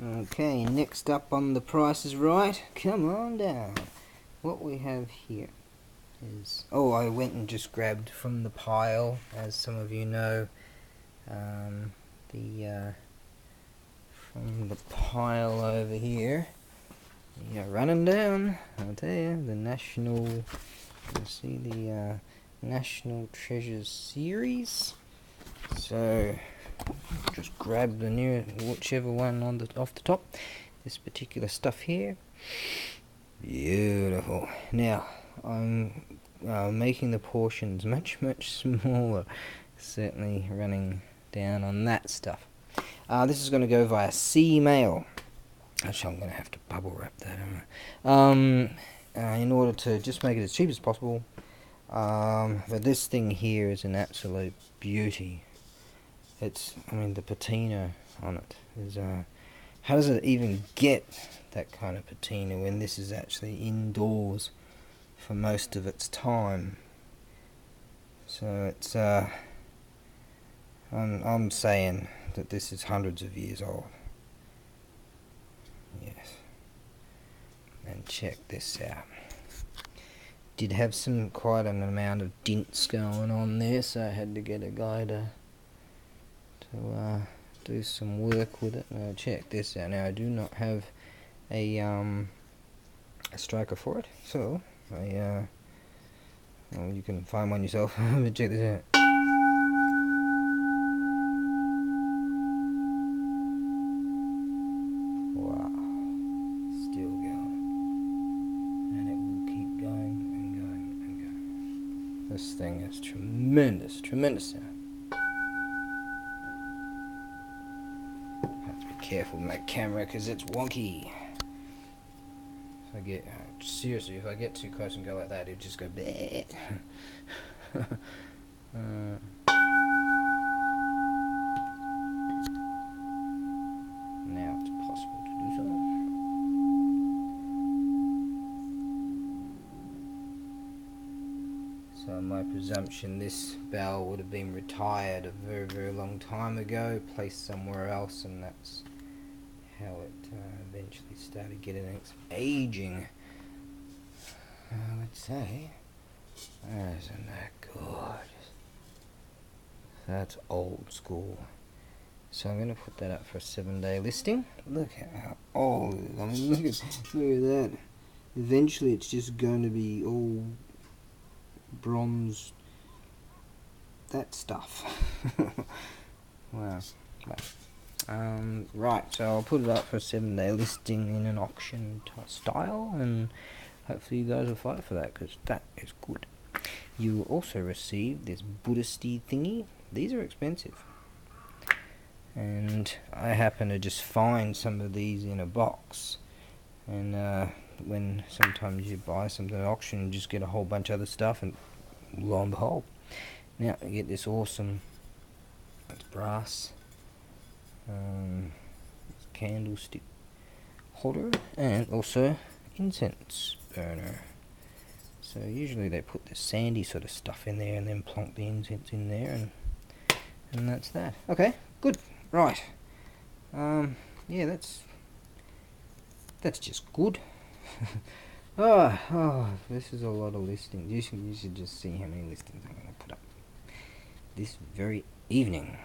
Okay, next up on The Price is Right. Come on down. What we have here is... Oh, I went and just grabbed from the pile, as some of you know, from the pile over here. Yeah, running down, I'll tell you, the National... You see the National Treasures series. So... just grab the new, whichever one on off the top. This particular stuff here, beautiful. Now I'm making the portions much smaller, certainly running down on that stuff. This is going to go via sea mail. Actually, I'm going to have to bubble wrap that in order to just make it as cheap as possible. But this thing here is an absolute beauty. It's, I mean, the patina on it is, how does it even get that kind of patina when this is actually indoors for most of its time? So it's, I'm saying that this is hundreds of years old. Yes. And check this out. Did have quite an amount of dints going on there, so I had to get a guy to do some work with it. Now check this out. Now I do not have a striker for it, so well, you can find one yourself. But check this out. Wow, still going, and it will keep going and going and going. This thing is tremendous sound. Careful with my camera because it's wonky. If I get seriously, if I get too close and go like that, it'll just go bleh. Now it's possible to do so. So my presumption, this bell would have been retired a very long time ago, placed somewhere else, and that's how it eventually started getting its aging. I would say, isn't that gorgeous? That's old school. So I'm going to put that up for a 7-day listing. Look how old it is. I mean, look at that. Eventually it's just going to be all bronze, that stuff. Wow. Right, so I'll put it up for a 7-day listing in an auction style, and hopefully you guys will fight for that, because that is good. You will also receive this Buddhist-y thingy. These are expensive, and I happen to just find some of these in a box, and when sometimes you buy something at auction, you just get a whole bunch of other stuff, and lo and behold, now you get this awesome, it's brass, candlestick holder, and also incense burner. So usually they put the sandy sort of stuff in there and then plonk the incense in there, and that's that. Okay, good, right. Yeah, that's just good. This is a lot of listings. You should just see how many listings I'm going to put up this very evening.